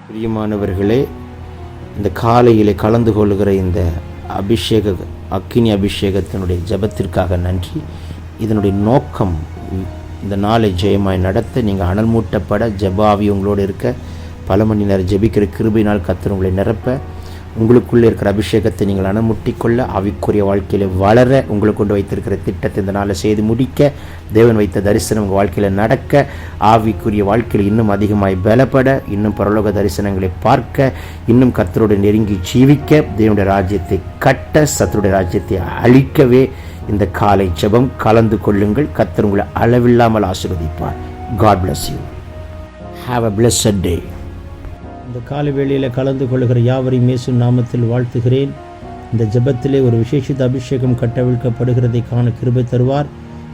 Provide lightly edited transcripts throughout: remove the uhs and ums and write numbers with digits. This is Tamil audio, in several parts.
பிரியமானவர்களே, இந்த காலையிலே கலந்து கொள்கிற இந்த அக்கினி அபிஷேகத்தினுடைய ஜெபத்திற்காக நன்றி. இதனுடைய நோக்கம் இந்த நாளை ஜெயமாய் நடத்த, நீங்கள் அனல் மூட்டப்பட, ஜெபாவி உங்களோடு இருக்க, பல மணி நேரம் ஜெபிக்கிற கிருபையினால் கர்த்தர் உங்களை நிரப்ப, உங்களுக்குள்ளே இருக்கிற அபிஷேகத்தை நீங்கள் அனமுட்டிக்கொள்ள, ஆவிக்குரிய வாழ்க்கையில் வளர, உங்களுக்கு கொண்டு வைத்திருக்கிற திட்டத்தை இந்த நாளில் செய்து முடிக்க, தேவன் வைத்த தரிசனம் உங்கள் வாழ்க்கையில் நடக்க, ஆவிக்குரிய வாழ்க்கையில் இன்னும் அதிகமாய் பலப்பட, இன்னும் பரலோக தரிசனங்களை பார்க்க, இன்னும் கர்த்தரோடு நெருங்கி ஜீவிக்க, தேவனுடைய ராஜ்யத்தை கட்ட, சத்துருடைய ராஜ்யத்தை அழிக்கவே இந்த காலை ஜெபம் கலந்து கொள்ளுங்கள். கர்த்தர் உங்களை அளவில்லாமல் ஆசீர்வதிப்பார். God bless you. Have a blessed day. இந்த காலை வேளையில் கலந்து கொள்கிற யாவரையும் இயேசு நாமத்தில் வாழ்த்துகிறேன். இந்த ஜெபத்திலே ஒரு விசேஷித்த அபிஷேகம் கட்டவிழ்க்கப்படுகிறதை காண கிருபை தருவார்.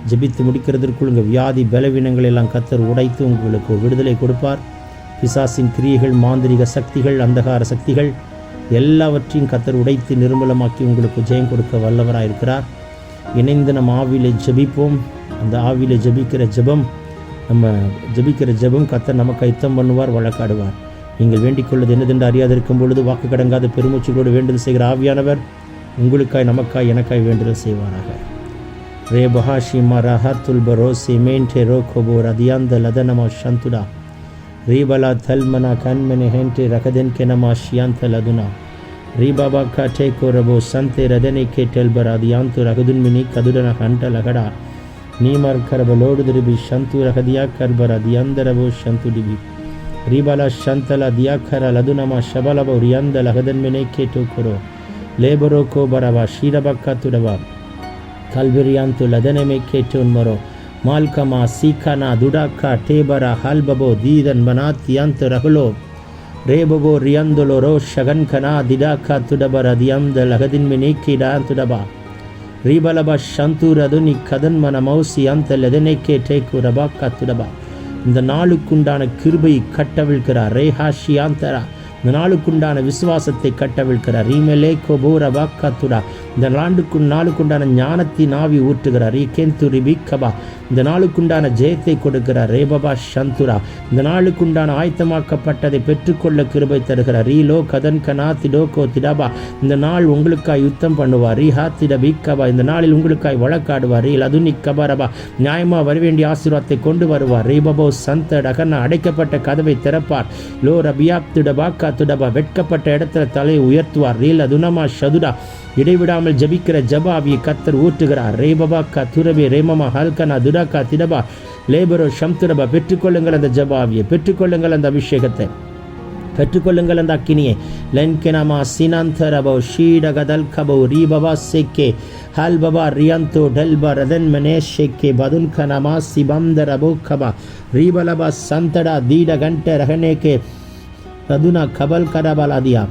ஜெபித்து முடிக்கிறதற்குள் உங்கள் வியாதி பலவீனங்கள் எல்லாம் கர்த்தர் உடைத்து உங்களுக்கு விடுதலை கொடுப்பார். பிசாசின் கிரியைகள், மாந்திரிக சக்திகள், அந்தகார சக்திகள் எல்லாவற்றையும் கர்த்தர் உடைத்து நிர்மூலமாக்கி உங்களுக்கு ஜெயம் கொடுக்க வல்லவராயிருக்கிறார். இணைந்து நம்ம ஆவியிலே ஜெபிப்போம். அந்த ஆவியிலே ஜெபிக்கிற ஜெபம் கர்த்தர் நமக்கு யுத்தம் பண்ணுவார், வழக்காடுவார். நீங்கள் வேண்டிக் கொள்வது என்னதென்று அறியாதிருக்கும் பொழுது வாக்கு கடங்காத பெருமூச்சுகளோடு வேண்டுதல் செய்கிற ஆவியானவர் உங்களுக்காய், நமக்காய், எனக்காய் வேண்டுதல் செய்வாராக. ரே பஹாஷிமா ரஹத்துல் பரோசி மேன்டே ரோகோபோ ரதியாந்த லதனமா ஷந்துடா ரீபலா தல்மனா கண்மனே ஹென்டே ரகதன் கெனமா ஷியாந்த லதுனா ரீபாபா காட்டே கோரபோ சந்தே ரதனை கேட்டல்பர் அதியாந்து ரகதுன்மினி கதுடன ஹண்ட லகடா நீமர் கரபலோடு திருபி ஷந்து ரகதியா கர்பர் அதியந்தரபோ ஷந்துடிபி ரீபாலா ஷந்தல தியாக்கர லதுனமா ஷபலபோ ரியாந்த லகதன்மினை கேட்டோ கொரோ லேபரோ கோபரவா ஷீரபக்கா துடவா கல்விரியாந்து லதனமே கேட்டோன்மரோ மால்கமா சீக்கனா துடாக்கா டேபரா ஹல்பபோ தீதன் மனாத்தியாந்து ரகுலோ ரேபபோ ரியாந்தொலோ ரோ ஷகன்கனா திடாக்கா துடபர் அதியந்த லகதின்மினை கீடா துடபா ரீபலபா ஷந்தூரதுனி கதன்மன மௌசி அந்த லதனை கேட்டே குரபாக்கா துடபா. இந்த நாளுக்குண்டான கிருபை கட்டவிழ்கிறார். ரேஹாஷியாந்தரா இந்த நாளுக்குண்டான விசுவாசத்தை கட்டவிழ்கிறார். ரீமெலே கோபோரபா கத்துடா இந்த நாளுக்குண்டான ஞானத்தின் ஆவி ஊற்றுகிறார். ரீகேந்து ரிபிகபா இந்த நாளுக்குண்டான ஜெயத்தை கொடுக்கிறார். ரேபபா ஷந்துரா இந்த நாளுக்குண்டான ஆயத்தமாக்கப்பட்டதை பெற்றுக்கொள்ள கிருபை தருகிறார். ரீலோ கதன் கனா திடோகோ திடபா இந்த நாள் உங்களுக்காய் யுத்தம் பண்ணுவார். ரீஹா திடபிகபா இந்த நாளில் உங்களுக்காய் வழக்காடுவார். ரீல் அதுனி கபரபா நியாயமாக வரவேண்டிய ஆசீர்வாதத்தை கொண்டு வருவார். ரீபபோ சந்த டகனா அடைக்கப்பட்ட கதவை திறப்பார். லோ ரபியாப் திடபாக்கா துடபா வெட்கப்பட்ட இடத்துல தலையை உயர்த்துவார். ரீல் அதுனமா ஷதுடா இடைவிடாமல் ஜபிக்கிற ஜபாவியை கர்த்தர் ஊற்றுகிறார். ரேபபா கா துரபே ரேமமா ஹல்கனா துடாக்கா திடபா லேபரோ ஷம்துடபா பெற்றுக்கொள்ளுங்கள் அந்த ஜபாவியை, பெற்றுக்கொள்ளுங்கள் அந்த அபிஷேகத்தை, பெற்றுக்கொள்ளுங்கள் அந்த அக்கினியை. லென்கெனமா சினாந்தரபோ ஷீடகதல் கபோ ரீபபா செக்கே ஹல்பபா ரியாந்தோ டல்பா ரதன் மனே ஷெக்கே பதுன்கனமா சிபந்தரபோ கபா ரீபலபா சந்தடா தீட கண்ட ரகனேகே ரதுனா கபல் கரபலாதியா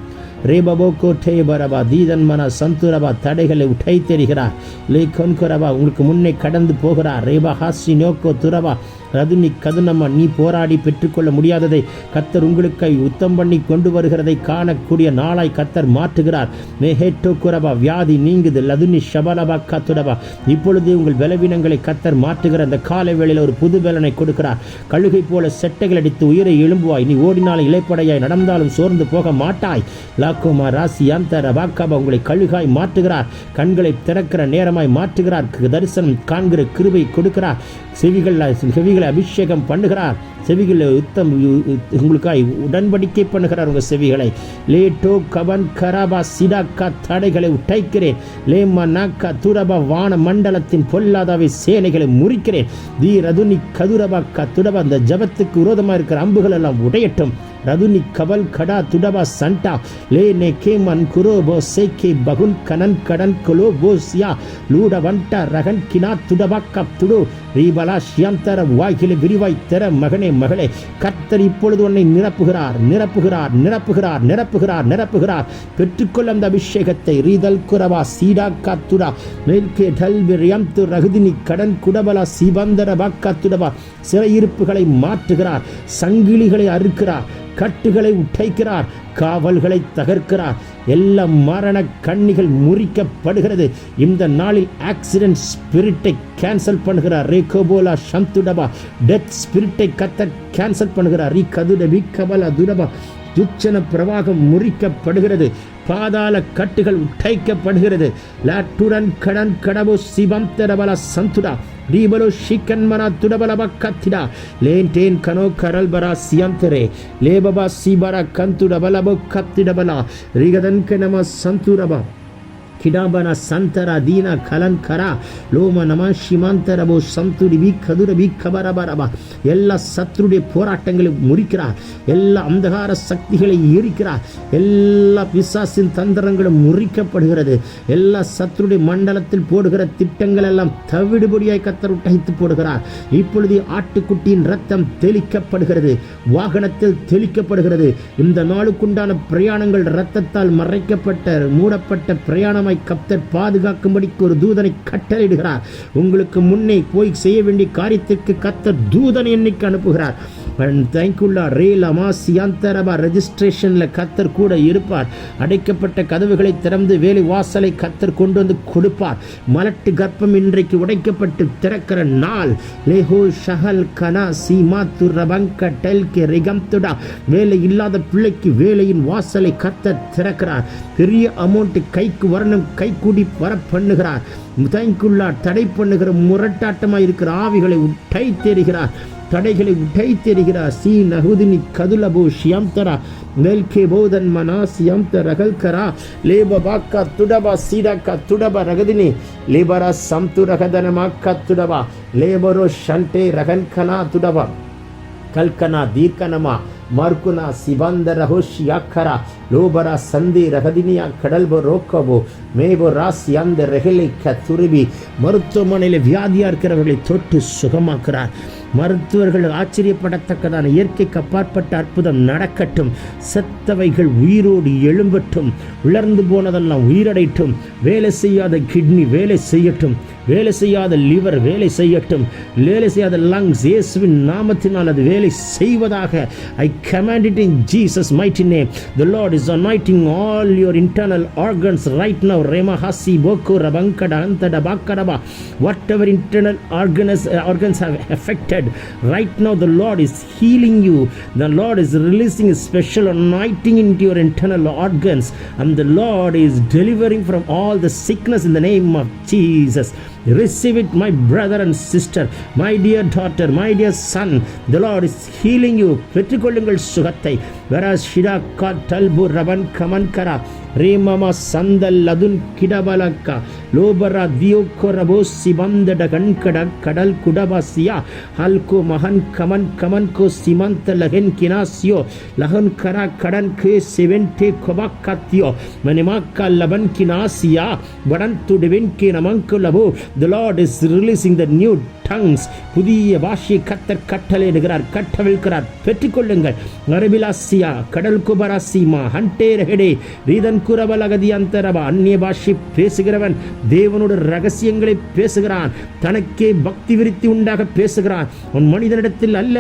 ரேபபோ கோட்டே பரபா தீதன் மன சந்துரபா தடைகளை உடை தெரிகிறார். லே கொன்கரபா உங்களுக்கு முன்னே கடந்து போகிறார். ரேபா ஹாசி நோக்கோ துரபா ரதுனி கதுனம்மா நீ போராடி பெற்றுக்கொள்ள முடியாததை கர்த்தர் உங்களுக்காய் யுத்தம் பண்ணி கொண்டு வருகிறதை காணக்கூடிய நாளாய் கர்த்தர் மாற்றுகிறார். மேஹேட்டோ குரபா வியாதி நீங்குது. லதுனி ஷபலபா கத்துடபா இப்பொழுது உங்கள் பலவீனங்களை கர்த்தர் மாற்றுகிற அந்த காலை வேளையில் ஒரு புது பலனை கொடுக்கிறார். கழுகை போல செட்டைகள் அடித்து உயிரை எழும்புவாய். நீ ஓடினாலும் இலைப்படையாய் நடந்தாலும் சோர்ந்து போக மாட்டாய். லாக்குமா ராசி அந்த ரபாக்காபா உங்களை கழுகாய் மாற்றுகிறார். கண்களை திறக்கிற நேரமாய் மாற்றுகிறார். தரிசனம் காண்கிற கிருபை கொடுக்கிறார். செவிகளை அபிஷேகம் பண்ணுகிறார். செவிகளை யுத்தம் உங்களுக்காய் உடன்படிக்கை பண்ணுகிறார். உங்கள் செவிகளை லேட்டோ கவன் கராபா சிடாக்கா தடைகளை உடைக்கிறேன். லேமா நாக்கா துரபா வான மண்டலத்தின் பொல்லாதாவை சேனைகளை முறிக்கிறேன். தீ ரதுனி கதுரபா கத்துடபா அந்த ஜபத்துக்கு விரோதமாக இருக்கிற அம்புகள் எல்லாம் உடையட்டும். ரதுனி கவல் கடா துடபா சண்டா லே நே கேமன் குரோபோ சேக்கே பகுன் கனன் கடன் கொலோ போசியா லூட வண்டா ரகன் கினா துடபா கப் துடு ரீபலா ஷியந்தர வாய்களை விரிவாய் தர மகனே மகளே கர்த்தர் இப்பொழுது உன்னை நிரப்புகிறார் நிரப்புகிறார் நிரப்புகிறார் நிரப்புகிறார் நிரப்புகிறார். பெற்றுக்கொள்ள அந்த அபிஷேகத்தை. ரீதல் குரவா சீடா காத்துடா மேல்கே டல்பிரியம் து ரகுதினி கடன் குடபலா சிபந்தர பாக்காத்துடபா சிறையிருப்புகளை மாற்றுகிறார். சங்கிலிகளை அறுக்கிறார். கட்டுகளை உடைக்கிறார், காவல்களை தகர்க்கிறார். எல்லா மரண கண்ணிகள் முறிக்கப்படுகிறது. இந்த நாளில் ஆக்சிடென்ட் ஸ்பிரிட்டை கேன்சல் பண்ணுகிறார். ரேகோபோலா சந்துடபா டெத் ஸ்பிரிட்டை கத்தர் கேன்சல் பண்ணுகிறார். ரீகதுடபி கபலா துடபா துச்சன பிரவாகம் முறிக்கப்படுகிறது. பாதாள கட்டுகள் உடைக்கப்படுகிறது. லாட்டுடன் கடன் கடபோ சிபம் தடபல சந்துடா ரீபலோ ஷிக்கன்மனா துடபலப கத்திடா லேன்டேன் கனோ கரல்பரா சியந்தரே லேபபா சிபரா கந்துடபலபோ கத்திடபலா ரிகதன் கனம சந்துரபா கிடாபன சந்தரா தீனா கலன்கரா லோம நம ஷிமாந்தரபோ சந்துரிபி கதுரபி கபரபரபா எல்லா சத்துருடைய போராட்டங்களை முறிக்கிறார். எல்லா அந்தகார சக்திகளை எரிக்கிறார். எல்லா பிசாசின் தந்திரங்களும் முறிக்கப்படுகிறது. எல்லா சத்துருடைய மண்டலத்தில் போடுகிற திட்டங்கள் எல்லாம் தவிடுபடியாய் கத்தர் உடைத்து போடுகிறார். இப்பொழுது ஆட்டுக்குட்டியின் ரத்தம் தெளிக்கப்படுகிறது, வாகனத்தில் தெளிக்கப்படுகிறது. இந்த நாளுக்குண்டான பிரயாணங்கள் இரத்தத்தால் மறைக்கப்பட்ட மூடப்பட்ட பிரயாணம் கர்த்தர் பாதுகாக்கும்படிக்கு ஒரு தூதனை கட்டளையிடுகிறார். உங்களுக்கு முன்னே போய் செய்ய வேண்டிய காரியத்திற்கு கர்த்தர் தூதனை எண்ணிக்கை அனுப்புகிறார். ரெஜிஸ்ட்ரேஷன்ல கர்த்தர் கூட இருப்பார். அடைக்கப்பட்ட கதவுகளை திறந்து வேலை வாசலை கர்த்தர் கொண்டு வந்து கொடுப்பார். மலட்டு கர்ப்பம் இன்றைக்கு உடைக்கப்பட்டு திறக்கிற நாள். வேலை இல்லாத பிள்ளைக்கு வேலையின் வாசலை கர்த்தர் திறக்கிறார். பெரிய அமௌண்ட் கைக்கு வரணும், கை கூடி வர பண்ணுகிறார். தடை பண்ணுகிற முரட்டாட்டமாக இருக்கிற ஆவிகளை உடை தெரிகிறார். தடைகளை உடைத்தெறிகிறார். சி நகுதினி கதுலபோ ஷியம்தரா மெல்கே போதன் மனா சியம்த ரகல்கரா லேபபாக்கா துடபா சீடாக்கா துடபா ரகதினி லேபரா சம்து ரகதனமாக்கா துடபா லேபரோ ஷண்டே ரகன்கனா துடபா கல்கனா தீர்க்கனமா மார்க்குனா சிபந்த ரஹோஷியாக்கரா லோபரா சந்தி ரகதினியா கடல்போ ரோக்கபோ மேபோ ராசி அந்த ரெகலை துருபி மருத்துவமனையில் வியாதியா இருக்கிறவர்களை தொட்டு சுகமாக்குறார். மருத்துவர்கள் ஆச்சரியப்படத்தக்கதான இயற்கைக்கு அப்பாற்பட்ட அற்புதம் நடக்கட்டும். செத்தவைகள் உயிரோடு எழும்பட்டும். உலர்ந்து போனதெல்லாம் உயிரடைட்டும். வேலை செய்யாத கிட்னி வேலை செய்யட்டும். வேலை செய்யாத லிவர் வேலை செய்யட்டும். வேலை செய்யாத லங்ஸ் இயேசுவின் நாமத்தினால் அது வேலை செய்வதாக. I command it in Jesus' mighty name. The Lord is anointing all your internal organs right now. Rema hasi boko rabankada antada bakadaba. Whatever internal organs have affected, right now the Lord is healing you. The Lord is releasing a special anointing into your internal organs, and the Lord is delivering from all the sickness in the name of Jesus. Receive it, my brother and sister, my dear daughter, my dear son. The Lord is healing you. பெற்றுக்கொள்ளுங்கள் சுகத்தை. whereas shidaka talbu raban kamankara ரேமமா Santhal அதுன் கிடபலக்கா லோபரா தியோக்கரபோ சிபந்தட கண்கட கடல் குடபாசியா ஹல்கோ மகன் கமன் கமன்கோ சிமந்த லகன் கினாசியோ லகன் கரா கடன் கே செவன்டே கொபாக்கத்தியோ மனிமாக்கா லபன் கினாசியா வடன்துடுவென் கே நமங்கு லபோ. The Lord is releasing the new tongues. புதிய பாஷை கத்தர் கட்டளையிடுகிறார், கட்டவிழ்கிறார். பெற்றுக்கொள்ளுங்கள். அரபிலாசியா கடல் குபராசிமா ஹண்டே ரஹெடே ரீதன் குரபலகதி அந்தரபா. அந்நிய பாஷை பேசுகிறவன் தேவனோட ரகசியங்களை பேசுகிறான். தனக்கே பக்தி விருத்தி உண்டாக பேசுகிறான். உன் மனிதனிடத்தில் அல்ல,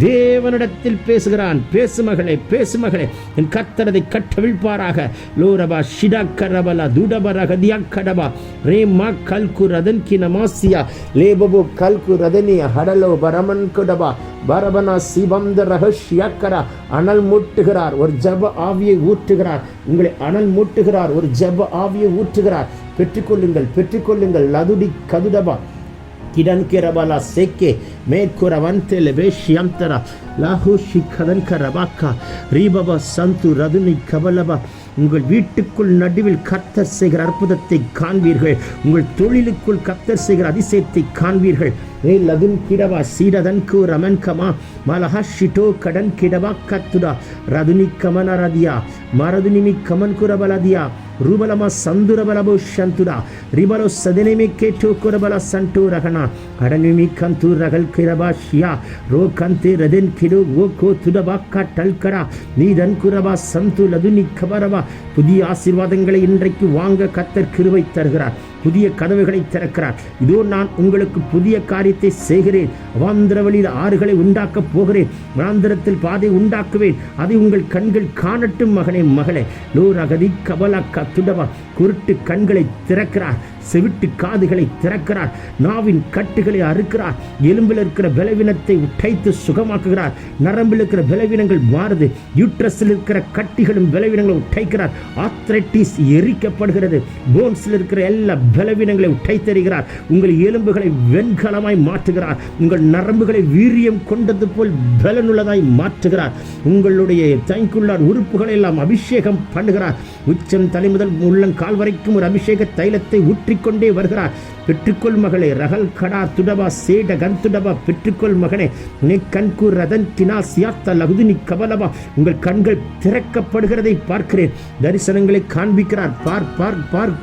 தேவனிடத்தில் பேசுகிறான். பேசு மகளே, பேசு மகளே, என் கத்தரதை கட்டவிழ்ப்பாராக. லோரபா ஷிடாக்கரபலா துடபரகதியா கடபா ரேமா கல்கு ரதன் கினமாசியா லேபபு கல்கு ரதனியா ஹடலோ பரமன் குடபா பரபனா சிபந்த ரகஷ்யக்கரா. அனல் மூட்டுகிறார், ஒரு ஜப ஆவியை ஊற்றுகிறார். உங்களை அனல் மூட்டுகிறார், ஒரு ஜப ஆவியை ஊற்றுகிறார். பெற்றுக்கொள்ளுங்கள், பெற்றுக்கொள்ளுங்கள். லதுடி கதுடபா கிடன் கிரபலா சேக்கே மேற்குற வந்தேல வேஷ்யந்தரா லாஹூ ஷிகதன் கரபாக்கா ரீபபா சந்து ரதுனி கபலபா. உங்கள் வீட்டுக்குள் நடுவில் கர்த்தர் செய்கிற அற்புதத்தை காண்பீர்கள். உங்கள் தொழிலுக்குள் கர்த்தர் செய்கிற அதிசயத்தை காண்பீர்கள். லதுன் கிடவா சீடதன் கு ரமன் கமா மலஹா ஷிட்டோ கடன் கிடவா கத்துடா ரதுனி கமன ரதியா மரதுனிமி கமன் குரபலதியா ரூபலமா சந்துரபலபோ ஷந்துடா ரிபலோ சதனிமி கேட்டோ குரபல சண்டோ ரகனா கடனிமி கந்து ரகல் கிரபா ஷியா ரோ கந்தே ரதன் கிடோ ஓ கோ துடபா கட்டல்கரா நீதன் குரபா சந்து லதுனி கபரபா. புதிய ஆசீர்வாதங்களை இன்றைக்கு வாங்க கர்த்தர் கிருபை தருகிறார். புதிய கதவுகளை திறக்கிறார். இதோ நான் உங்களுக்கு புதிய காரியத்தை செய்கிறேன். அவாந்திர வழியில் ஆறுகளை உண்டாக்கப் போகிறேன். வனாந்திரத்தில் பாதை உண்டாக்குவேன். அதை உங்கள் கண்கள் காணட்டும் மகனே மகளே. லோரகதி கபலக்கா துடவா. குருட்டு கண்களை திறக்கிறார். செவிட்டு காதுகளை திறக்கிறார். நாவின் கட்டுகளை அறுக்கிறார். எலும்பில் இருக்கிற பலவீனத்தை உடைத்து சுகமாக்குகிறார். நரம்பில் இருக்கிற பலவீனங்கள் மாறுது. யூட்ரஸில் இருக்கிற கட்டிகளும் பலவீனங்களை உடைக்கிறார். ஆர்த்ரைட்டிஸ் எரிக்கப்படுகிறது. போன்ஸில் இருக்கிற எல்லா பலவீனங்களை உடைத்தெறிகிறார். உங்கள் எலும்புகளை வெண்கலமாய் மாற்றுகிறார். உங்கள் நரம்புகளை வீரியம் கொண்டது போல் பலனுள்ளதாய் மாற்றுகிறார். உங்களுடைய தைக்குள்ளார் உறுப்புகளை எல்லாம் அபிஷேகம் பண்ணுகிறார். உச்சம் தலை முதல் உள்ளங்கால் வரைக்கும் ஒரு அபிஷேக தைலத்தை ஊற்றிக்கொண்டே வருகிறார். பெற்றுக்கொள் மகளே. ரகல் கடா துடபா சேட கந்துடபா. பெற்றுக்கொள் மகனே. நீ கண்கு ரதன் கினா சியாத்த லகுதினி கபலபா. உங்கள் கண்கள் திறக்கப்படுகிறதை பார்க்கிறேன். தரிசனங்களை காண்பிக்கிறார்.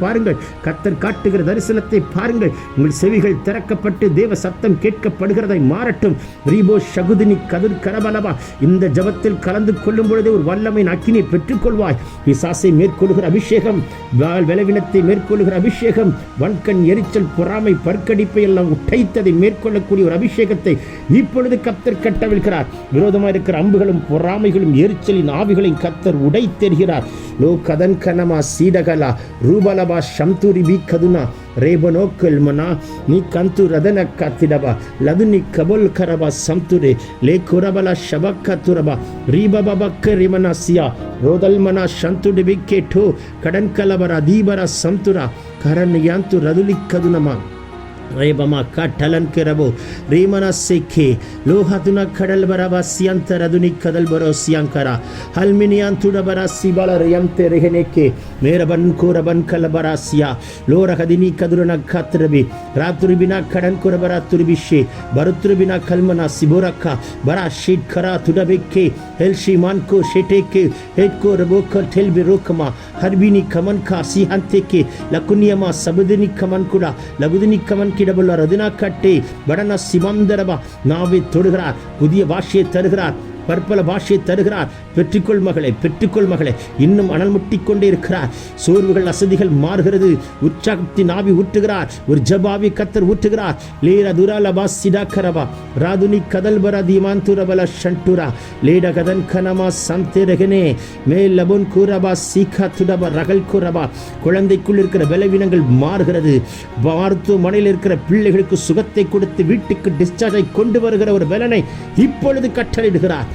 பாருங்கள். கர்த்தர் காட்டுகிற தரிசனத்தை பாருங்கள். உங்கள் செவிகள் திறக்கப்பட்டு தேவ சத்தம் கேட்கப்படுகிறதை மாறட்டும். ரீபோ ஷகுதினி கதிர் கரபலபா. இந்த ஜபத்தில் கலந்து கொள்ளும் பொழுதே ஒரு வல்லமை அக்கினியை பெற்றுக்கொள்வாய். பிசாசை மேற்கொள்கிற அபிஷேகம், பலவீனத்தை மேற்கொள்கிற அபிஷேகம், வன்கண் எரிச்சல், பொறாமை, பற்கடிப்பை எல்லாம் உடைத்ததை மேற்கொள்ளக்கூடிய ஒரு அபிஷேகத்தை இப்பொழுது கர்த்தர் கட்டவிழ்கிறார். விரோதமாக இருக்கிற அம்புகளும் பொறாமைகளும் எரிச்சலின் ஆவிகளையும் கர்த்தர் உடைத்தெறிகிறார். லோ கதன் கனமா சீடகலா ரூபலபா சம்துரி பி கதுனா ரேபனோக்கல் மனா நீ கந்து ரதன காத்திடபா லதுனி கபல் கரபா சம்துரே லே குரபல ஷபக்க துரபா ரீபபக்க ரிமனசியா ரோதல் மனா சந்துடி பிக்கேட்டோ கடன் கலபர தீபர சம்துரா கரன் ಯಾಂತು ರದುಲಿ ಕದುನಮ ರೇಬಮ ಕಟಲನ್ ಕೆರಬೋ ರೀಮನ ಸಿಕ್ಕಿ ಲೋಹತುನ ಕಡಲ್ ಬರಬ ಸಿಯಂತರ ದುನಿ ಕದಲ್ ಬರೋ ಸಿಯಂಕರ ಹಲ್ಮಿನಿಯಾನ್ ತುಡಬರ ಸಿಬಲ ರಿಯಂತೆ ರೆಹನೆಕೆ ಮೇರಬನ್ ಕೋರಬನ್ ಕಲಬರ ಸಿಯಾ ಲೋರಹದಿನಿ ಕದುರನ ಕತ್ರಬಿ ರಾತುರಿಬಿನ ಕಡನ್ ಕೊರಬರ ತುರಿಬಿಶೆ ಬರುತುರಿಬಿನ ಕಲ್ಮನ ಸಿಬೋರಕ್ಕ ಬರ ಶೀಟ್ ಖರ ತುಡಬೆಕ್ಕೆ ಹೆಲ್ಶಿ ಮಾನ್ಕೋ ಶೆಟೆಕೆ ಹೆಡ್ಕೋ ರಬೋಕ ಟೆಲ್ಬಿ ರೋಕಮ ಹರ್ಬಿನಿ ಕಮನ್ ಕಾ ಸಿಹಂತೆಕೆ ಲಕುನಿಯಮ ಸಬದಿನಿ ಕಮನ್ ಕೂಡ ಲಗುದಿನಿ ಕಮನ್ கிடபுள்ள ரதினா கட்டி வடன சிவந்தரபா. நாவை தொடுகிறார். புதிய பாஷையை தருகிறார். பற்பல பாஷையை தருகிறார். பெற்றுக்கொள் மகளே, பெற்றுக்கொள் மகளே. இன்னும் அனல் முட்டிக்கொண்டே இருக்கிறார். சோர்வுகள் அசதிகள் மாறுகிறது. உற்சாகத்தின் ஆவி ஊற்றுகிறார். ஒரு ஜபாவி கத்தர் ஊற்றுகிறார். லேர துராலபா சிடாக்கரபா ராதுனி கதல்பர தீமாந்துரபல ஷண்டுரா லேட கதன் கனமா சந்தேரகனே மேல் லபோன் கூரபா சீகா துடபா ரகல் கூரபா. குழந்தைக்குள் இருக்கிற பலவீனங்கள் மாறுகிறது. மருத்துவமனையில் இருக்கிற பிள்ளைகளுக்கு சுகத்தை கொடுத்து வீட்டுக்கு டிஸ்சார்ஜை கொண்டு வருகிற ஒரு பலனை இப்பொழுது கட்டளையிடுகிறார்.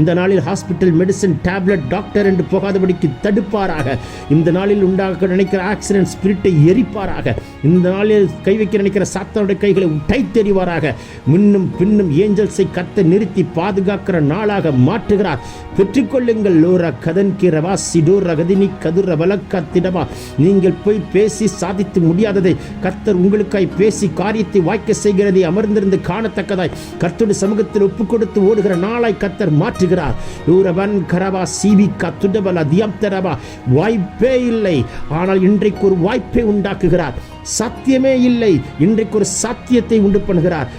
இந்த நாளில் ஹாஸ்பிட்டல் மெடிசின் டேப்லெட் டாக்டர் என்று போகாதபடிக்கு தடுப்பாராக. இந்த நாளில் உண்டாக நினைக்கிற ஆக்சிடென்ட் ஸ்பிரிட்டை எரிப்பாராக. இந்த நாளில் கை வைக்க நினைக்கிற சாத்தானுடைய கைகளை உடைத்தெறிவாராக. முன்னும் பின்னும் ஏஞ்சல்ஸை கத்த நிறுத்தி பாதுகாக்கிற நாளாக மாற்றுகிறார். பெற்றுக்கொள்ளுங்கள். லோரா கதன் கிரவா சிடோர் ரகதினி கதுர வலக்கத்திடவா. நீங்கள் போய் பேசி சாதித்து முடியாததை கர்த்தர் உங்களுக்காய் பேசி காரியத்தை வாய்க்க செய்கிறதை அமர்ந்திருந்து காணத்தக்கதாய் கர்த்தருடைய சமூகத்தில் ஒப்பு கொடுத்து ஓடுகிற நாளாய் கர்த்தர் மாற்றுகிறார். லூரவன் கரவா சிவி கத்துடபல தியம்தரவா. வாய்ப்பே இல்லை, ஆனால் இன்றைக்கு ஒரு வாய்ப்பை உண்டாக்குகிறார். சாத்தியமே இல்லை, இன்றைக்கு ஒரு சாத்தியத்தை உண்டு பண்ணுகிறார்.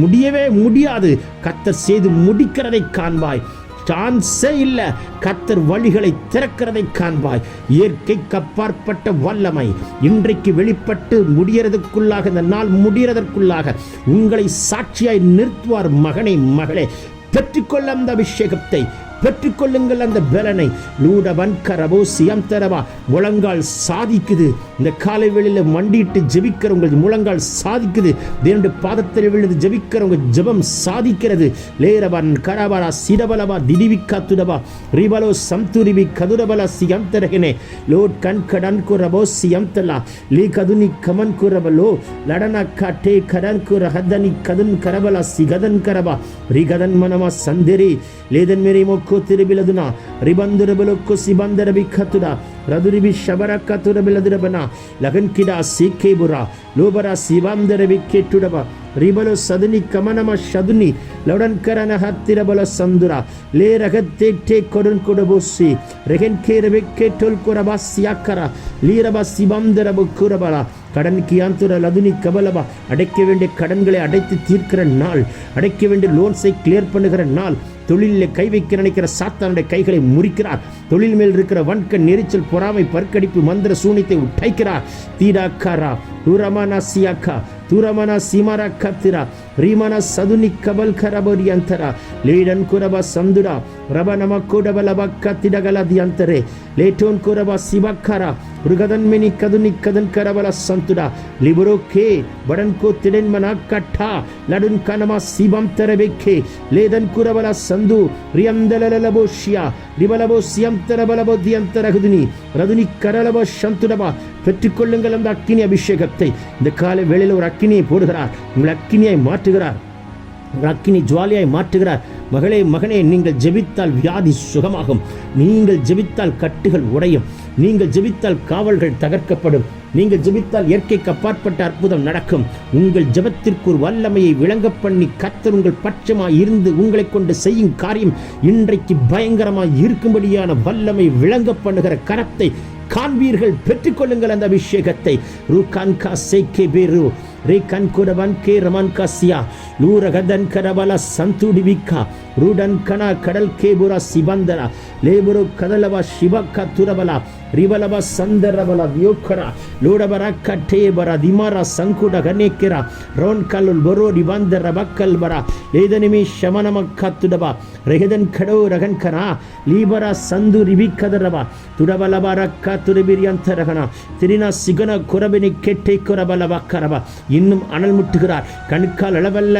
முடியவே முடியாது, கர்த்தர் செய்து முடிக்கிறதை காண்பாய். சான்ஸே இல்லை, கர்த்தர் வழிகளை திறக்கிறதை காண்பாய். இயற்கைக்கு அப்பாற்பட்ட வல்லமை இன்றைக்கு வெளிப்பட்டு முடியறதுக்குள்ளாக, இந்த நாள் முடியறதற்குள்ளாக உங்களை சாட்சியாய் நிறுத்துவார். மகனே மகளே, பெற்றுக்கொள்ள அந்த அபிஷேகத்தை, பெற்றுக்கொள்ளுங்கள் அந்த பலனை. லூடவன் கரபோ சியம் தரவா. முழங்கால் சாதிக்குது. இந்த காலை வேளையில் மண்டிட்டு ஜெபிக்கிறவங்க முழங்கால் சாதிக்குது. தேவனுடைய பாதத்தில் விழுந்து ஜெபிக்கிறவங்க ஜெபம் சாதிக்கிறது. லேரவன் கரபரா சிடபலவா திடிவிக்கா துடவா ரிபலோ சம்துரிபி கதுரபல சியம் தரகனே லோட் கண் கடன் குரபோ சியம் தலா லீ கதுனி கமன் குரபலோ லடன காட்டே கடன் குர ஹதனி கதுன் கரபல சிகதன் கரபா ரிகதன் மனமா சந்தேரி லேதன் மேரி மோக்கோ திருபிலதுனா ரிபந்துரபலோக்கோ சிபந்தரபி கத்துடா ரதுரிபி ஷபரக்க துரபிலதுரபனா லகன் கிடா சீக்கேபுரா லோபரா சிவாந்தரபி கேட்டுடபா ரிபலோ சதுனி கமனம ஷதுனி லவுடன் கரன ஹத்திரபல சந்துரா லே ரகத்தே கொடன் கொடபோசி ரெகன் கேரபே கேட்டோல் குரபா சியாக்கரா லீரபா சிவாந்தரபு குரபலா கடன் கியாந்துர லதுனி கபலபா. அடைக்க வேண்டிய கடன்களை அடைத்து தீர்க்கிற நாள், அடைக்க வேண்டிய லோன்ஸை கிளியர் பண்ணுகிற நாள், தொழிலில் கை வைக்க நினைக்கிற சாத்தானுடைய கைகளை முறிக்கிறார். தொழில் மேல் இருக்கிற வன்கண், நெரிச்சல், பொறாமை, பற்கடிப்பு, மந்திர சூனியத்தை உடைக்கிறார். தீடாக்காரா துரமனா சியாக்கா துரமனா சிமரா கத்திரா ரீமனா சதுனி கபல் கரபரி அந்தரா லேடன் குரபா சந்துடா ரப நமக்குடபலப கத்திடகலதி அந்தரே லேட்டோன் குரபா சிவக்கரா ருகதன்மினி கதுனி கதன் கரபல சந்துடா லிபரோ கே படன் கோ திடன் மனா கட்டா லடுன் கனமா சிபம் தரபெக்கே லேதன் குரபல சந்து ரியந்தலலபோஷியா ரிபலபோ சியம் தரபலபோ தியந்தரகுதுனி ரதுனி கரலபோ சந்துடபா. பெற்றுக்கொள்ளுங்கள் அந்த அக்கினி அபிஷேகத்தை. இந்த காலை வேளையில் ஒரு அக்கினியை போடுகிறார். உங்கள் அக்கினியை மாற்றுகிறார். உங்கள் அக்கினி ஜுவாலியாய் மாற்றுகிறார். மகளே, மகனே, நீங்கள் ஜெபித்தால் வியாதி சுகமாகும். நீங்கள் ஜெபித்தால் கட்டுகள் உடையும். நீங்கள் ஜெபித்தால் காவல்கள் தகர்க்கப்படும். நீங்கள் ஜெபித்தால் இயற்கைக்கு அப்பாற்பட்ட அற்புதம் நடக்கும். உங்கள் ஜெபத்திற்கு ஒரு வல்லமையை விளங்க பண்ணி கர்த்தர் உங்கள் பட்சமாய் இருந்து உங்களை கொண்டு செய்யும் காரியம் இன்றைக்கு பயங்கரமாய் இருக்கும்படியான வல்லமை விளங்க பண்ணுகிற கரத்தை காண்பீர்கள். பெற்றுக்கொள்ளுங்கள் அந்த அபிஷேகத்தை. ரூகான்கா சேக்கே பேரு ரேகன் குடவன் கே ரமன் காசியா லூரகதன் கரபல சந்துடிவிக்கா ரூடன் கனா கடல் கேபுரா சிபந்தரா லேபுரு கதலவா சிவக்கா துரபலா ரிபலவா சந்தரபலா வியோக்கரா லூடபரா கட்டேபரா திமாரா சங்குட கனேக்கிரா ரோன் கல்லுல் பரோ ரிபந்தர பக்கல் பரா லேதனிமி ஷமனமக்கா துடபா ரெகதன் கடோ ரகன் கரா லீபரா சந்து ரிபிக்கதரபா துடபலபரக்கா துரபிரியந்தரகனா திரினா சிகன குரபினி கெட்டே குரபலவா கரபா. இன்னும் அனல் முட்டுகிறார். கணுக்கால் அளவல்ல,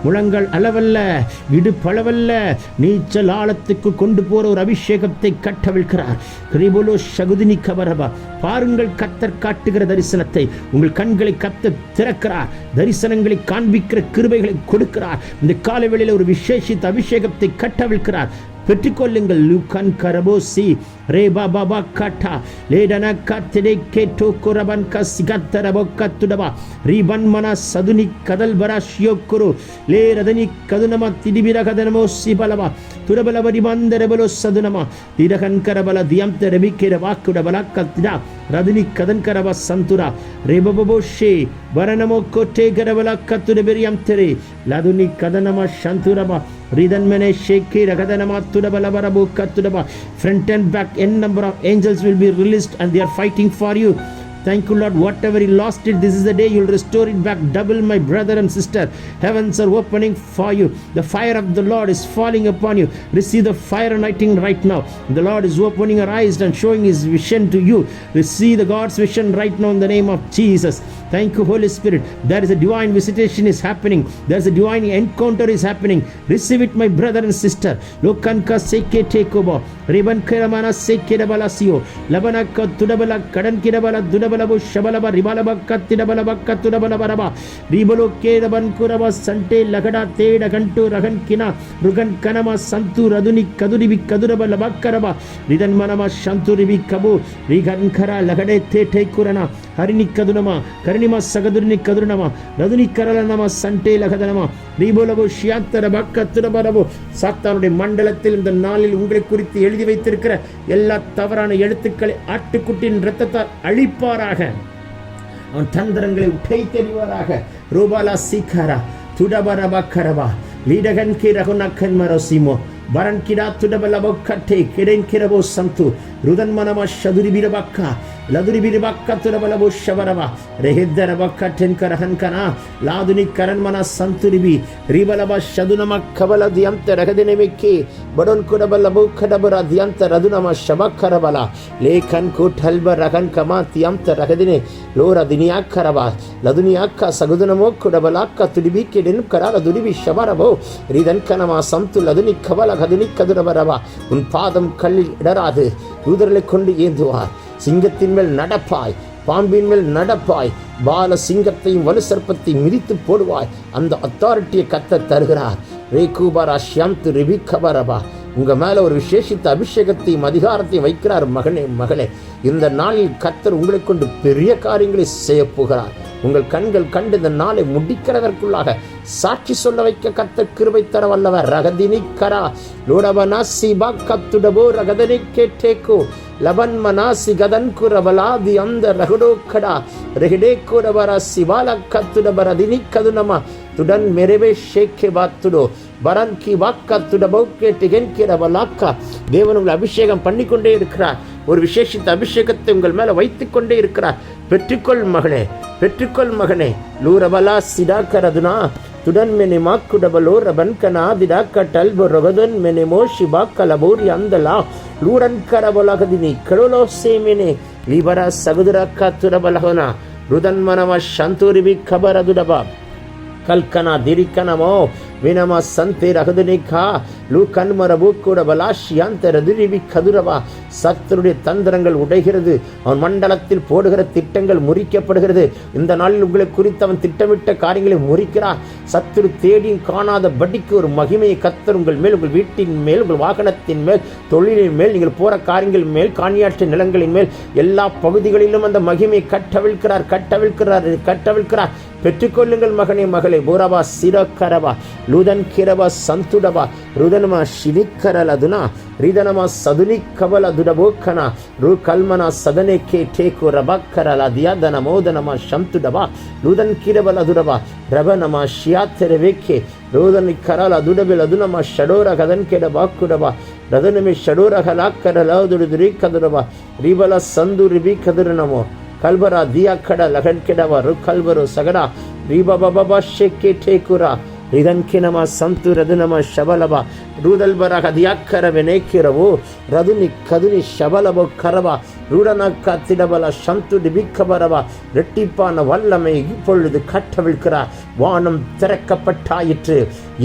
முழங்கால் அளவல்ல, இடுப்பளவல்ல, நீச்சல் ஆழத்துக்கு கொண்டு போற ஒரு அபிஷேகத்தை கட்டவிழ்கிறார். கிரிபோலோ சகுதினி கபரபா. பாருங்கள் கர்த்தர் காட்டுகிற தரிசனத்தை. உங்கள் கண்களை கர்த்தர் திறக்கிறார். தரிசனங்களை காண்பிக்கிற கிருபைகளை கொடுக்கிறார். இந்த காலவெளியில் ஒரு விசேஷித்த அபிஷேகத்தை கட்டவிழ்கிறார். பெற்றுக்கொள்ளுங்கள். லூகன் கரபோசி ரேபா பாபா காட்டா லேடன கத்திடே கேட்டோ குரபன் கசிகத்தரபோ கத்துடபா ரீபன் மன சதுனி கதல் பராஷியோக்குரு லே ரதனி கதுனம திடிபிர கதனமோ சிபலவா துரபலவ ரிபந்தரபலோ சதுனமா திரகன் கரபல தியம்த ரபிக்கிற வாக்குடபல கத்திடா ரதுனி கதன் கரப சந்துரா ரேபபோஷே வரணமோ Kotte கரபல கத்துடபெரியம் தெரே லதுனி கதனம சந்துரபா ரிதன்மனே ஷேக்கே ரகதனமா துடபலபரபோ கத்துடபா. Front and back n number of angels will be released and they are fighting for you. Thank you, Lord. Whatever you lost it, this is the day you'll restore it back double, my brother and sister. Heavens are opening for you. The fire of the Lord is falling upon you. Receive the fire anointing right now. The Lord is opening your eyes and showing His vision to you. Receive the God's vision right now in the name of Jesus. Thank you, Holy Spirit. There is a divine visitation is happening. There is a divine encounter is happening. Receive it, my brother and sister. Lokanka seke tekobo. Riban keramana seke dabalasio. Labanaka tudabala kadan kirabala dudabalabu shabalaba ribalaba katidabala katudabalabaraba. Ribalo kedaban kuraba sante lagada teda gantu ragan kina rugan kanama santu raduni kaduribi kadurabala bakaraba. Ridan manama shanturibi kabu. Rigan kara lagade te kurana. Harini kadunama. கர்ணிமா சகதுர்னி கதுர்ணமா ரதுனி கரலனமா சண்டே லகதனமா ரீபோலபோ ஷியாத்தர பக்கத்துரபரபோ. சாத்தானுடைய மண்டலத்தில் இந்த நாளில் உங்களை குறித்து எழுதி வைத்திருக்கிற எல்லா தவறான எழுத்துக்களை ஆட்டுக்குட்டியின் இரத்தத்தால் அழிப்பாராக. அவன் தந்திரங்களை உடை தெரிவாராக. ரூபாலா சீக்காரா துடபரபா கரபா லீடகன் கி ரகுனக்கன் மரோசிமோ பரன் கிடா துடபலபோ கட்டே கிடன் கிரபோ சந்து ருதன் மனமா ஷதுரி பிரபக்கா லதுரி பிரபக்கா துடபலபோ ஷவரவா ரெஹித்தர பக்கட்டென் கரஹன்கனா லாதுனி கரன்மனா சந்துரிபி ரிபலபா ஷதுனம கபல தியம்த ரகதினமிக்கி படொன் குடபலபோ கடபரா தியம்த ரதுனம ஷபக்கரபலா லேகன் குட்டல்ப ரகன் கமா தியம்த ரகதினே லோர தினியா கரபா லதுனியாக்கா சகுதுனமோ குடபலாக்கா துடிபி கிடன் கரா லதுரிபி ஷவரபோ ரிதன் கனமா சந்து லதுனி கபல கதுனி கதுரபரவா. உன் பாதம் கல்லில் இடராது. தூதர்களை கொண்டு ஏந்துவார். சிங்கத்தின் மேல் நடப்பாய், பாம்பின் மேல் நடப்பாய், பால சிங்கத்தையும் வலு சர்ப்பத்தையும் மிதித்து போடுவாய். அந்த அத்தாரிட்டியை கர்த்தர் தருகிறார். ரேகூபரா ஷியாம்து ரிபிகபரபா. உங்க மேல ஒரு விசேஷித்த அபிஷேகத்தையும் அதிகாரத்தையும் வைக்கிறார். மகனே, மகளே, இந்த நாளில் கர்த்தர் உங்களை கொண்டு பெரிய காரியங்களை செய்ய போகிறார். உங்கள் கண்கள் கண்டு இந்த நாளை முடிக்கிறதற்குள்ளாக சாட்சி சொல்ல வைக்க கர்த்தர் கிருபை தர வல்லவர். ரகதினி கரா லோடபனாசி பாக்கத்துடபோ ரகதனி கேட்டேகோ லபன் மனாசி கதன் குரபலாதி அந்த ரகுடோ கடா ரெஹிடே குரபரா சிவால கத்துடபரதினி கதுனமா துடன் மெரவே ஷேக்கே பாத்துடோ பரன்கி வாக்கா துடபௌக்கே டிகென்கிறவலாக்கா. தேவன் உங்களை அபிஷேகம் பண்ணிக்கொண்டே இருக்கிறார். ஒரு விசேஷித்த அபிஷேகத்தை உங்கள் மேல வைத்துக் கொண்டே இருக்கிறார். பெற்றுக்கொள் மகனே, பெற்றுக்கொள் மகனே. லூரபலா சிடாக்கரதுனா துடன் மெனி மாக்குடபலோ ரபன்கனா திடாக்க டல்போ ரகதன் மெனி மோஷி பாக்கலபோரி அந்தலா லூரன் கரபலகதினி கடலோ சேமெனே லிபரா சகுதுரக்கா துடபலகனா ருதன் மனம சந்தூரிபி கபரதுடபா கல்கனா திரிக்கனமோ வினம சந்தே ரகதுனிகா லூ கண்மரபு கூட பலாஷியாந்தரதுரிவி கதுரவா. சத்துருடைய தந்திரங்கள் உடைகிறது. அவன் மண்டலத்தில் போடுகிற திட்டங்கள் முறிக்கப்படுகிறது. இந்த நாளில் உங்களை குறித்து அவன் திட்டமிட்ட காரியங்களை முறிக்கிறார். சத்துரு தேடியும் காணாத படிக்கு ஒரு மகிமையை கர்த்தர் உங்கள் மேல், உங்கள் வீட்டின் மேல், உங்கள் வாகனத்தின் மேல், தொழிலின் மேல், நீங்கள் போற காரியங்கள் மேல், காணியாற்று நிலங்களின் மேல், எல்லா பகுதிகளிலும் அந்த மகிமையை கட்டவிழ்க்கிறார், கட்டவிழ்க்கிறார், கட்டவிழ்க்கிறார். பெற்றுக்கொள்ளுங்கள் மகனே, மகளே. பூரபா சிரக்கரபா லூதன் கிரபா சந்துடபா ருதனமா ஷினிக்கரலதுனா ரிதனமா சதுனி கபல துடபோக்கனா ரு கல்மனா சதனே கே டேக்கு ரபக்கரல தியாதன மோதனமா சந்துடபா லூதன் கிரபல துடபா ரபனமா ஷியாத்தரவேக்கே ரோதனி கரல துடபில் அதுனமா ஷடோர கதன் கெட பாக்குடபா ரதனமே ஷடோர கலாக்கரல துடுதுரி கதுரபா ரிபல சந்து ரிபி கதுரனமோ கல்பரா தியா கட லகன் கெடவா ரு கல்பரு சகடா ரிபபபா ஷெக்கே டேக்குரா ரிதன்கினமா சந்து ரதுனமா ஷபலபா ரூதல்பரக தியாக்கரவெனேக்கிரவோ ரதுனி கதுனி ஷபலபோ கரவா ரூடனக்கா திடபல சந்து டிபிக்கபரவா. ரெட்டிப்பான வல்லமை இப்பொழுது கட்டவிழ்க்கிறார். வானம் திறக்கப்பட்டாயிற்று.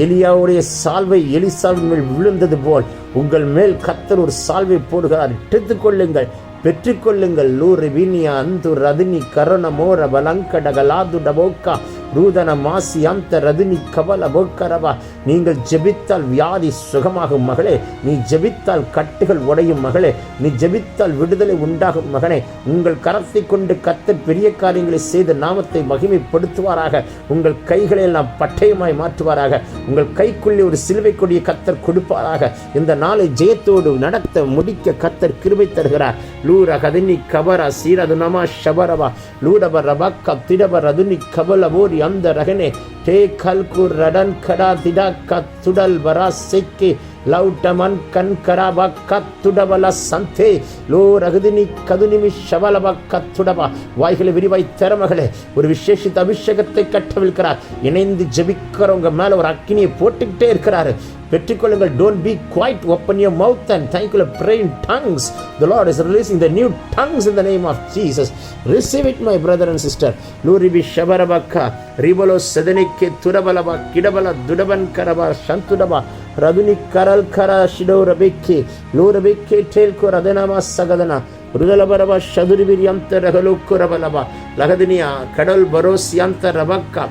எலியாவுடைய சால்வை எலிசாவின் மேல் விழுந்தது போல் உங்கள் மேல் கர்த்தர் ஒரு சால்வை போடுகிறார். எடுத்துக்கொள்ளுங்கள், பெற்றுக்கொள்ளுங்கள். லூரி வீனியா அந்து ரதினி கரண மோர பலங்கடகலாது டபோக்கா ரூதன மாசி அந்த ரதினி கபல போக்கரவா. நீங்கள் ஜெபித்தால் வியாதி சுகமாகும் மகளே. நீ ஜெபித்தால் கட்டுகள் உடையும் மகளே. நீ ஜெபித்தால் விடுதலை உண்டாகும் மகனே. உங்கள் கரத்தை கொண்டு கர்த்தர் பெரிய காரியங்களை செய்த நாமத்தை மகிமைப்படுத்துவாராக. உங்கள் கைகளை எல்லாம் பட்டயமாய் மாற்றுவாராக. உங்கள் கைக்குள்ளே ஒரு சிலுவை கொடிய கர்த்தர் கொடுப்பாராக. இந்த நாளை ஜெயத்தோடு நடத்த முடிக்க கர்த்தர் கிருபை தருகிறார். லூர கதினி கபரா சீரதுனமா ஷபரவா லூடப ரபக்க திடப ரதுனி கபலவோரி அந்த ரகனே டே கல்கு ரடன் கடா திடா கத்துடல் வரா செக்கே லவுட்டமன் கண் கராபா கத்துடபல சந்தே லோ ரகுதினி கதுனிமி ஷவலபா கத்துடபா. வாய்களை விரிவாய் திறமகளே. ஒரு விசேஷித்த அபிஷேகத்தை கட்டவிழ்க்கிறார். இணைந்து ஜெபிக்கிறவங்க மேல ஒரு அக்கினியை போட்டுக்கிட்டே இருக்கிறாரு. பெற்றுக்கொள்ளுங்கள். Don't be quiet. Open your mouth and thank you. Pray in tongues. The Lord is releasing the new tongues in the name of Jesus. Receive it, my brother and sister. Luribi shabarabakka ribolo sedenike turabalaba kidabala dudaban karaba shantudaba raduni karal kara shidorabeke lurabeke telko radanama sagadana rudalabaraba shaduribiriyanta ragalukurabalaba lagadiniya kadal barosyanta rabakka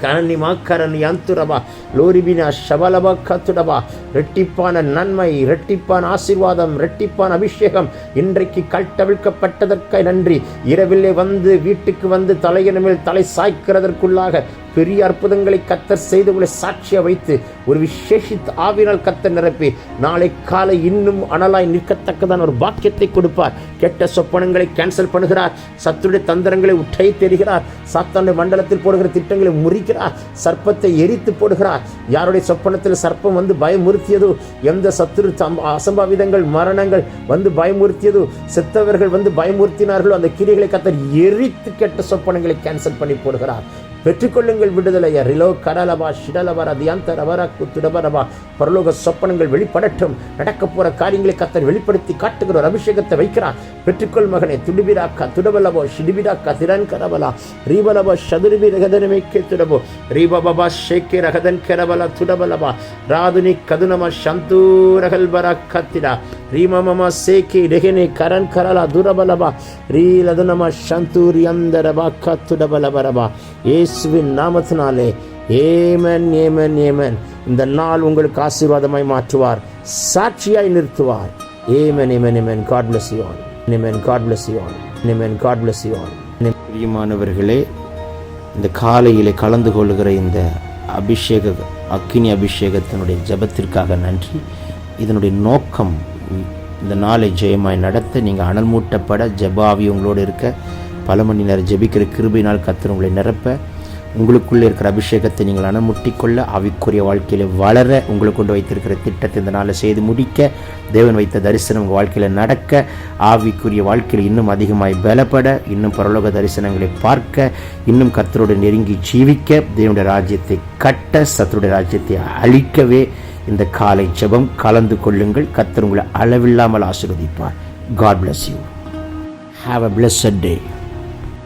கரணிமா கரணி அந்துரபா லோரிபினா ஷபலபா கத்துடபா. ரெட்டிப்பான நன்மை, ரெட்டிப்பான ஆசீர்வாதம், ரெட்டிப்பான அபிஷேகம் இன்றைக்கு கட்டவிழ்க்கப்பட்டதற்காக நன்றி. இரவிலே வந்து வீட்டுக்கு வந்து தலையின் மேல் தலை சாய்க்கிறதற்குள்ளாக பெரிய அற்புதங்களை கர்த்தர் செய்து உங்களை சாட்சியா வைத்து ஒரு விசேஷித்த ஆவினால் கர்த்தர் நிரப்பி நாளை காலை இன்னும் அனலாய் நிற்கத்தக்கதான ஒரு பாக்கியத்தை கொடுப்பார். கெட்ட சொப்பனங்களை கேன்சல் பண்ணுகிறார். சத்துடைய தந்திரங்களை உற்றை தெரிகிறார். சாத்தானுடைய மண்டலத்தில் போடுகிற திட்டங்களை முறிக்கிறார். சர்ப்பத்தை எரித்து போடுகிறார். யாருடைய சொப்பனத்தில் சர்ப்பம் வந்து பயமுறுத்தியதோ, எந்த சத்துரு அசம்பாவிதங்கள் மரணங்கள் வந்து பயமுறுத்தியதோ, செத்தவர்கள் வந்து பயமுறுத்தினார்களோ அந்த கிரிகளை கர்த்தர் எரித்து கெட்ட சொப்பனங்களை கேன்சல் பண்ணி போடுகிறார். பெற்றுக்கொள்ளுங்கள் விடுதலையா. ரிலோ கடலபா ஷிடலபர தியாந்தரபர குத்துடபரபா. பரலோக சொப்பனங்கள் வெளிப்படட்டும். நடக்க போற காரியங்களை கர்த்தர் வெளிப்படுத்தி காட்டுகிற ஒரு அபிஷேகத்தை வைக்கிறார். பெற்றுக்கொள் மகனே. துடிபிராக்கா துடபலபோ ஷிடிபிராக்கா திரன் கரபலா ரீபலபா ஷதுரிபி ரகதனமேக்கே துடபோ ரீபபா ஷேக்கே ரகதன் கரபலா துடபலபா ராதுனி கதுனம சந்தூரகல்பர கத்திடா ரீமம சேக்கே ரெகனே கரன் கரலா துரபலபா ரீலதுனம சந்தூரி அந்தரபா கத்துடபலபரபா. இயேசுவின் நாமத்தினாலே ஏமன் ஏமன் ஏமன். இந்த நாள் உங்களுக்கு ஆசீர்வாதமாய் மாற்றுவார், சாட்சியாய் நிறுத்துவார். Amen amen amen. God bless you all. Amen. God bless you all. Amen. God bless you all. பிரியமானவர்களே, இந்த காலையிலே கலந்து கொள்கிற இந்த அக்கினி அபிஷேகத்தினுடைய ஜெபத்திற்காக நன்றி. இதனுடைய நோக்கம் இந்த நாளை ஜெயமாய் நடத்த, நீங்கள் அனல் மூட்டப்பட, ஜெபாவி உங்களோடு இருக்க, பல மணி நேரம் ஜெபிக்கிற கிருபையினால் கர்த்தர் உங்களை நிரப்ப, உங்களுக்குள்ளே இருக்கிற அபிஷேகத்தை நீங்கள் அணமுட்டிக்கொள்ள, ஆவிக்குரிய வாழ்க்கையில் வளர, உங்களுக்கு கொண்டு வைத்திருக்கிற திட்டத்தை இந்த நாளில் செய்து முடிக்க, தேவன் வைத்த தரிசனம் உங்கள் வாழ்க்கையில் நடக்க, ஆவிக்குரிய வாழ்க்கையில் இன்னும் அதிகமாய் பலப்பட, இன்னும் பரலோக தரிசனங்களை பார்க்க, இன்னும் கர்த்தரோடு நெருங்கி ஜீவிக்க, தேவனுடைய ராஜ்யத்தை கட்ட, சத்துருடைய ராஜ்யத்தை அழிக்கவே இந்த காலை ஜெபம் கலந்து கொள்ளுங்கள். கர்த்தர் உங்களை அளவில்லாமல் ஆசீர்வதிப்பார். God bless you. Have a blessed day.